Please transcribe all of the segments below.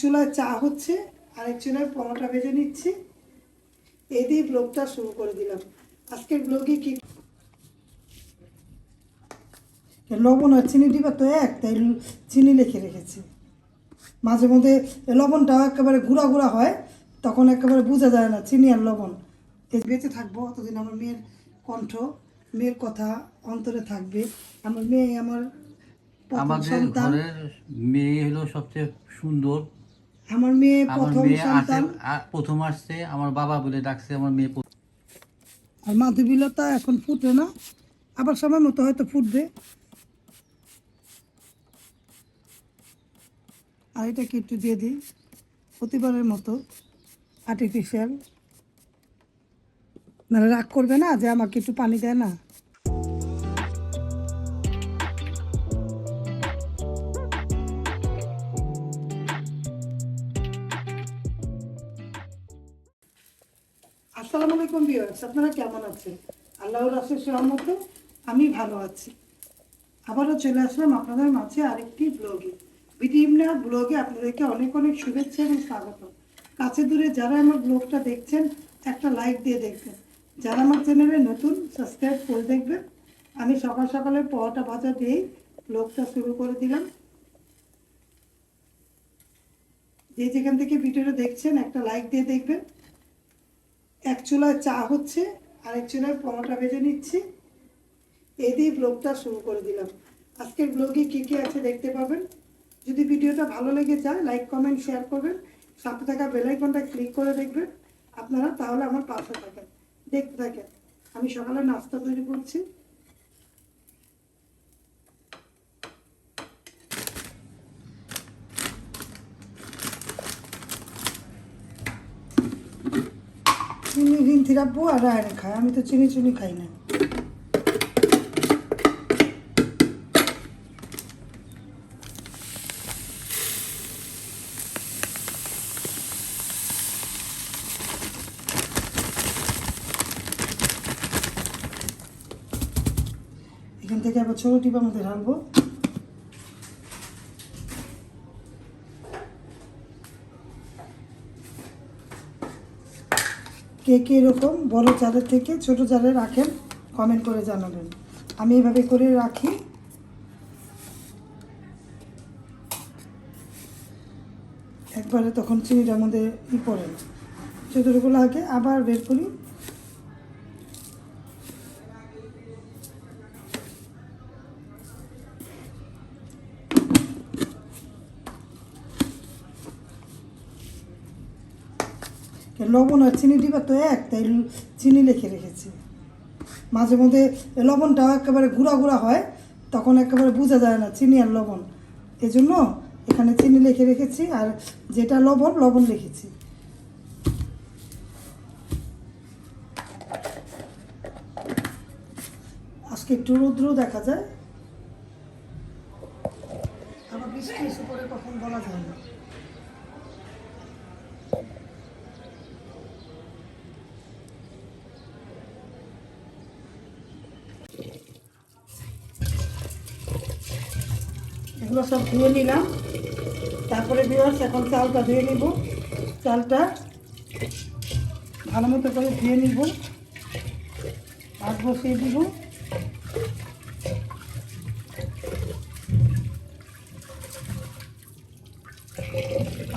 চুলায় চা হচ্ছে, আরেক চুলায় পরোটা ভেজে নিচ্ছি। এই দিয়ে ব্লগটা শুরু করে দিলাম। আজকের ব্লগে কি লবণ আর চিনি দিবা তো তাই চিনি লিখে রেখেছি। মাঝে মধ্যে লবণটা একেবারে গুঁড়া গুঁড়া হয়, তখন একেবারে বোঝা যায় না চিনি আর লবণ। এই বেঁচে থাকবো অতদিন আমার মেয়ের কণ্ঠ, মেয়ের কথা অন্তরে থাকবে। আমার মেয়ে আমার প্রথম আমাদের সন্তান। ঘরের মেয়ে হলো সবচেয়ে সুন্দর। আমার মেয়ে আমার প্রথম মেয়ে আসে সন্তান। প্রথম আসছে, আমার বাবা বলে ডাকছে আমার মেয়ে। আর মাধবীলতা এখন ফুটে না, আবার সময় মতো হয়তো ফুটবে। আর এটাকে একটু দিয়ে দিই প্রতিবারের মতো আর্টিফিশিয়াল, মানে রাগ করবে না যে আমাকে একটু পানি দেয় না। আসসালামু আলাইকুম ভিউয়ার্স, আপনারা কেমন আছেন? আল্লাহর অশেষ রহমতে আমি ভালো আছি। আবারও চলে আসলাম আপনাদের মাঝে আরেকটি ব্লগে। বিটিমনা ব্লগে আপনাদেরকে অনেক অনেক শুভেচ্ছা এবং স্বাগত। কাছে দূরে যারা আমার ব্লগটা দেখছেন একটা লাইক দিয়ে দেখবেন, যারা আমার চ্যানেলে নতুন সাবস্ক্রাইব করে দেখবেন। আমি সকাল সকালে পরোটা ভাজা দিয়েই ব্লগটা শুরু করে দিলাম। যে যেখান থেকে ভিডিওটা দেখছেন একটা লাইক দিয়ে দেখবেন। এক চুলায় চা হচ্ছে, আরেক চুলায় পরোটা ভেজে নিচ্ছি। এই দিয়ে ব্লগটা শুরু করে দিলাম। আজকের ব্লগে কী কী আছে দেখতে পাবেন। যদি ভিডিওটা ভালো লেগে যায় লাইক কমেন্ট শেয়ার করবেন, সাথে থাকা বেল আইকনটা ক্লিক করে দেখবেন আপনারা, তাহলে আমার পাশে থাকেন, দেখতে থাকেন। আমি সকালে নাস্তা তৈরি করছি। চিনি রিন্থি রাখবো আর রায়না খায়, আমি তো চিনি চিনি খাই না। এখান থেকে আবার ছোটো টিপার মধ্যে ঢালবো। কে কে এরকম বড় জারের থেকে ছোট জারে রাখেন কমেন্ট করে জানাবেন। আমি এভাবে করে রাখি। একবারে তখন চিনিটার মধ্যে পড়ে না, যতটুকু লাগে আবার বের করি। লবণ আর চিনি দিবা তো তাই চিনি লিখে রেখেছি। মাঝে মধ্যে লবণটা একেবারে গুঁড়া গুঁড়া হয়, তখন একেবারে বোঝা যায় না চিনি আর লবণ। এজন্য এখানে চিনি লিখে রেখেছি, আর যেটা লবণ লবণ লিখেছি। আজকে একটু রৌদ্র দেখা যায়, আবার বৃষ্টি এসে পরে কখন বলা যায় না। এগুলো সব ধুয়ে নিলাম। তারপরে ভিউয়ার্স এখন চালটা ধুয়ে নিব। চালটা ভালো মতো করে ধুয়ে নিব, ভাত বসিয়ে দিব।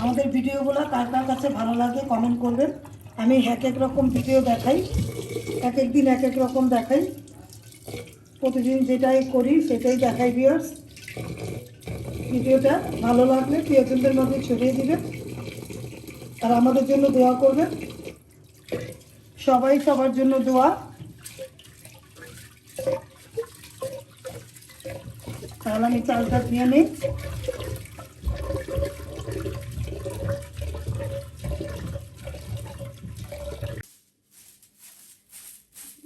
আমাদের ভিডিওগুলো কার কার কাছে ভালো লাগে কমেন্ট করবেন। আমি এক এক রকম ভিডিও দেখাই, এক এক দিন এক এক রকম দেখাই। প্রতিদিন যেটাই করি সেটাই দেখাই ভিউয়ার্স। ভিডিওটা ভালো লাগলে প্রিয়জনদের মধ্যে ছড়িয়ে দিবেন, আর আমাদের জন্য দোয়া করবেন। সবাই সবার জন্য দোয়া। তাহলে আমি চালটা ধুয়ে নিই।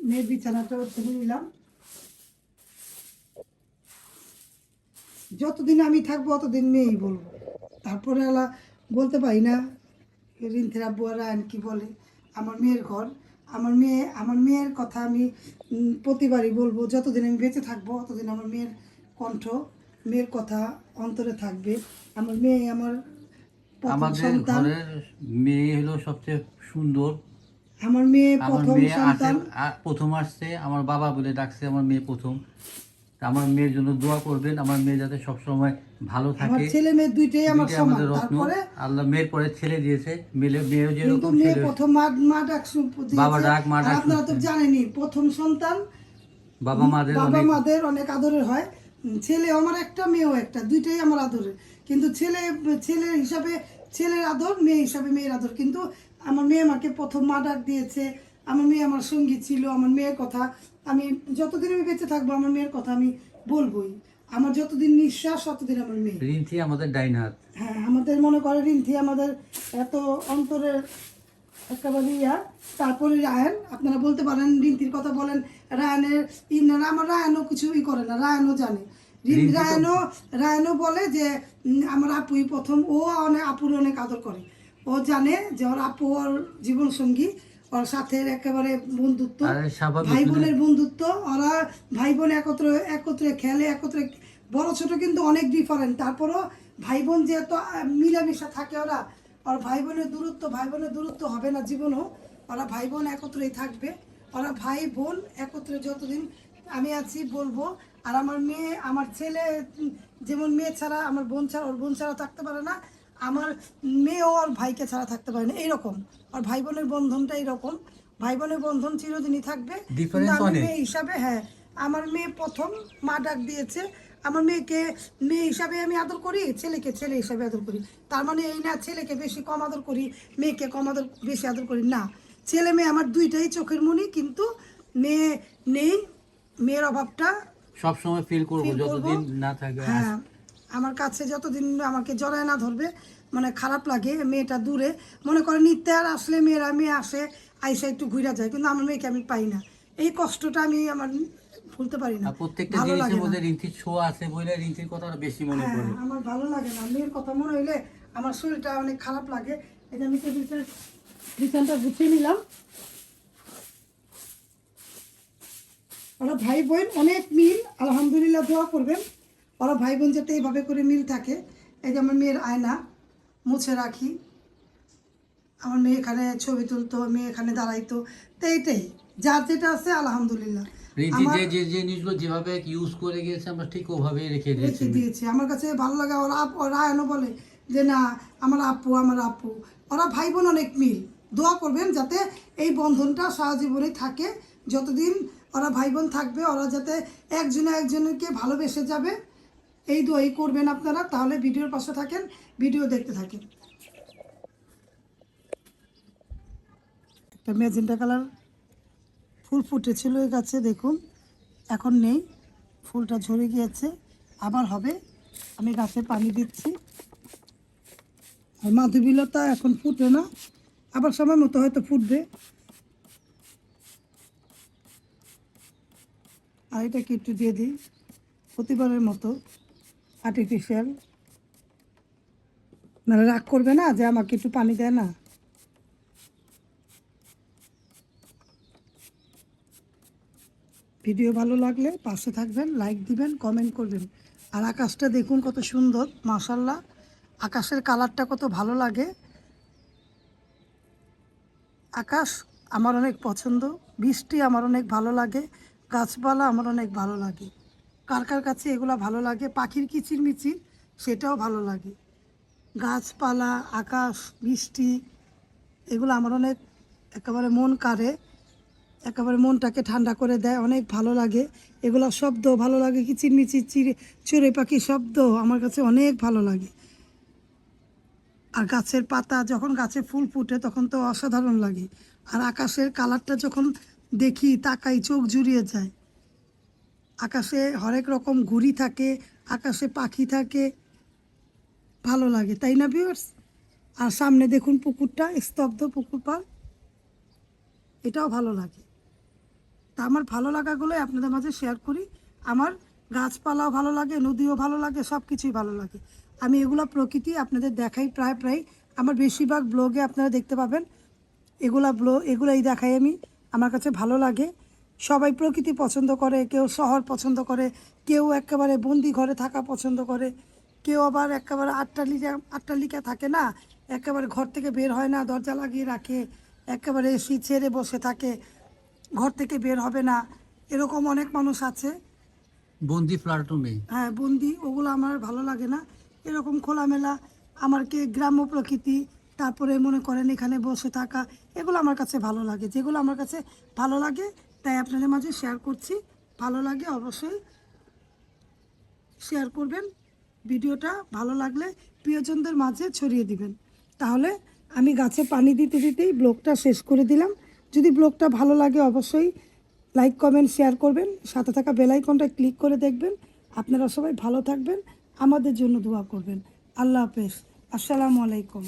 মেয়ের বিছানাটাও ধুয়ে নিলাম। যতদিন আমি থাকবো অতদিন মেয়েই বলবো, তারপরে আলা বলতে পারি না। রিন্থের আব্বু আর রায়ন কি বলে, আমার মেয়ের ঘর, আমার মেয়ের কথা আমি প্রতিবারই বলবো। যতদিন আমি বেঁচে থাকবো ততদিন আমার মেয়ের কণ্ঠ, মেয়ের কথা অন্তরে থাকবে। আমার মেয়ে আমার প্রথম আমাদের সন্তান। ঘরের মেয়ে হলো সবচেয়ে সুন্দর। আমার মেয়ে আমার প্রথম মেয়ে আসে সন্তান। প্রথম আসছে, আমার বাবা বলে ডাকছে আমার মেয়ে প্রথম। তা আমার মেয়ের জন্য দোয়া করবেন, আমার মেয়ে যাতে সবসময় ভালো আমার থাকে। ছেলে মেয়ে দুইটাই আমার দুইটাই সমান। আমাদের রত্ন। তারপরে আল্লাহ মেয়ের পরে ছেলে দিয়েছে, মেয়েও কিন্তু যেরকম মেয়ে ছেলে। প্রথম মা মা ডাক বাবা দিয়েছে। ডাক মা আর ডাক আপনারা তো শুনছে। জানেনই প্রথম সন্তান বাবা মাদের বাবা অনেক। মাদের অনেক আদরের হয়। ছেলে আমার একটা, মেয়েও একটা, দুইটাই আমার আদরের। কিন্তু ছেলের হিসাবে ছেলের আদর, মেয়ে হিসাবে মেয়ের আদর। কিন্তু আমার মেয়ে আমাকে প্রথম মা ডাক দিয়েছে। আমার মেয়ে আমার সঙ্গী ছিল। আমার মেয়ের কথা আমি যতদিন আমি বেঁচে থাকবো আমার মেয়ের কথা আমি বলবোই। আমার যতদিন নিঃশ্বাস ততদিন আমার মেয়ে। রিন্থি আমাদের ডাইন হাত। হ্যাঁ, আমাদের মনে করে রিন্থি আমাদের এত অন্তরের একেবারে ইয়া। তারপরে রায়ান, আপনারা বলতে পারেন রিন্তির কথা বলেন, রায়ানের ইনারা, আমার রায়ানও কিছুই করে না, রায়ানও জানে। রিন্তি তো রায়ানও বলে যে আমার আপুই প্রথম। ও অনেক আপুর অনেক আদর করে। ও জানে যে ওর আপু ওর জীবন সঙ্গী, ওর সাথে একেবারে বন্ধুত্ব, আর স্বাভাবিক ভাই বোনের বন্ধুত্ব। ওরা ভাই বোন একত্রে একত্রে খেলে, একত্রে বড় ছোট কিন্তু অনেক ডিফারেন্ট। তারপরও ভাই বোন যেহেতু মিলামিশা থাকে ওরা, আর ভাই বোনের দূরত্ব হবে না জীবনও। ওরা ভাই বোন একত্রেই থাকবে। ওরা ভাই বোন একত্রে যতদিন আমি আছি বলবো। আর আমার মেয়ে, আমার ছেলে যেমন মেয়ে ছাড়া, আমার বোন ছাড়া, ওর বোন ছাড়া থাকতে পারে না। আমার মেয়েও ওর ভাইকে ছাড়া থাকতে পারে না, এইরকম। আর ভাই বোনের বন্ধনটা এইরকম। ভাই বোনের বন্ধন চিরদিনই থাকবে। কিন্তু ডিফারেন্স আমি অনেক। মেয়ে হিসাবে, হ্যাঁ, আমার মেয়ে প্রথম মা ডাক দিয়েছে। আমার মেয়েকে মেয়ে হিসাবে আমি আদর করি, ছেলেকে ছেলে হিসাবে আদর করি। তার মানে এই না ছেলেকে বেশি কম আদর করি, মেয়েকে কম আদর বেশি আদর করি না। ছেলে মেয়ে আমার দুইটাই চোখের মনি। কিন্তু মেয়ে নেই, মেয়ের অভাবটা সব সময় ফিল করবো ফিল করব। যতদিন না থাকে। হ্যাঁ, আমার কাছে যতদিন আমাকে জড়ায় না ধরবে, মানে খারাপ লাগে। মেয়েটা দূরে, মনে করে নিত্যার আসলে মেয়ে আসে, আইসা একটু ঘুরে যায়, কিন্তু আমার মেয়েকে আমি পাই না। এই কষ্টটা আমি আমার ভুলতে পারি না। আর প্রত্যেকটা ভালো জিনিসের লাগে না। মধ্যে রিন্থির ছোঁয়া আছে বলে রিন্থির কথা বেশি মনে হ্যাঁ, পড়ে। আমার ভালো লাগে না। মেয়ের কথা মনে হইলে আমার শরীরটা অনেক খারাপ লাগে। এই যে আমি বিছানটা গুছিয়ে নিলাম। ওরা ভাই বোন অনেক মিল, আলহামদুলিল্লাহ, দোয়া করবেন। ওরা ভাই বোন যাতে এইভাবে করে মিল থাকে। এই যে আমার মেয়ের আয়না মুছে রাখি, আমার মেয়ে এখানে ছবি তুলতো, মেয়ে এখানে দাঁড়াইতো। তো এইটাই, যার যেটা আছে আলহামদুলিল্লাহ। রিন্থি আমার যে যে জিনিসগুলো যেভাবে ইউজ করে গিয়েছে আমরা ঠিক ওভাবেই রেখে দিয়েছি। রেখে দিয়েছি। আমার কাছে ভালো লাগে। ওরা এনে বলে যে না, আমার আপু। ওরা ভাই বোন অনেক মিল। দোয়া করবেন যাতে এই বন্ধনটা সারা জীবনই থাকে। যতদিন ওরা ভাই বোন থাকবে, ওরা যাতে একজনে একজনকে ভালোবেসে যাবে, এই দোয়াই করবেন আপনারা। তাহলে ভিডিওর পাশে থাকেন, ভিডিও দেখতে থাকেন। একটা ম্যাজেন্টা কালার ফুল ফুটেছিল এই গাছে, দেখুন এখন নেই, ফুলটা ঝরে গিয়েছে, আবার হবে। আমি গাছে পানি দিচ্ছি। আর মাধবীলতা এখন ফুটে না, আবার সময় মতো হয়তো ফুটবে। আর এটাকে একটু দিয়ে দিই প্রতিবারের মতো আর্টিফিশিয়াল। মানে রাগ করবে না যে আমাকে একটু পানি দেয় না। ভিডিও ভালো লাগলে পাশে থাকবেন, লাইক দিবেন, কমেন্ট করবেন। আর আকাশটা দেখুন কত সুন্দর, মাশাআল্লাহ। আকাশের কালারটা কত ভালো লাগে। আকাশ আমার অনেক পছন্দ, বৃষ্টি আমার অনেক ভালো লাগে, গাছপালা আমার অনেক ভালো লাগে। কার কার কাছে এগুলো ভালো লাগে? পাখির কিচিরমিচির সেটাও ভালো লাগে। গাছপালা, আকাশ, বৃষ্টি, এগুলো আমার অনেক একেবারে মন কাড়ে, একেবারে মনটাকে ঠান্ডা করে দেয়, অনেক ভালো লাগে। এগুলো শব্দ ভালো লাগে, কিচিরমিচির চড়ুই পাখির শব্দ আমার কাছে অনেক ভালো লাগে। আর গাছের পাতা যখন গাছে ফুল ফুটে তখন তো অসাধারণ লাগে। আর আকাশের কালারটা যখন দেখি, তাকাই, চোখ জুড়িয়ে যায়। আকাশে হরেক রকম ঘুড়ি থাকে, আকাশে পাখি থাকে, ভালো লাগে, তাই না ভিউয়ার্স? আর সামনে দেখুন পুকুরটা, স্তব্ধ পুকুর পাড়, এটাও ভালো লাগে। তা আমার ভালো লাগাগুলোই আপনাদের মাঝে শেয়ার করি। আমার গাছপালাও ভালো লাগে, নদীও ভালো লাগে, সব কিছুই ভালো লাগে। আমি এগুলো প্রকৃতি আপনাদের দেখাই প্রায় আমার বেশিরভাগ ব্লগে আপনারা দেখতে পাবেন। এগুলাই দেখাই আমি। আমার কাছে ভালো লাগে। সবাই প্রকৃতি পছন্দ করে, কেউ শহর পছন্দ করে, কেউ একেবারে বন্দি ঘরে থাকা পছন্দ করে, কেউ আবার একেবারে আটটালিকা থাকে না, একেবারে ঘর থেকে বের হয় না, দরজা লাগিয়ে রাখে, একেবারে এসি ছেড়ে বসে থাকে, ঘর থেকে বের হবে না, এরকম অনেক মানুষ আছে। বন্দি ফ্ল্যাটও নেই। হ্যাঁ, বন্দি, ওগুলো আমার ভালো লাগে না। এরকম খোলামেলা, আমাকে গ্রাম্য প্রকৃতি, তারপরে মনে করেন এখানে বসে থাকা, এগুলো আমার কাছে ভালো লাগে। যেগুলো আমার কাছে ভালো লাগে তাই আপনাদের মাঝে শেয়ার করছি। ভালো লাগে অবশ্যই শেয়ার করবেন। ভিডিওটা ভালো লাগলে প্রিয়জনদের মাঝে ছড়িয়ে দিবেন। তাহলে আমি গাছে পানি দিতে দিতেই ব্লগটা শেষ করে দিলাম। যদি ব্লগটা ভালো লাগে অবশ্যই লাইক কমেন্ট শেয়ার করবেন, সাথে থাকা বেল আইকনটা ক্লিক করে দেখবেন। আপনারা সবাই ভালো থাকবেন, আমাদের জন্য দোয়া করবেন। আল্লাহ হাফেজ, আসসালামু আলাইকুম।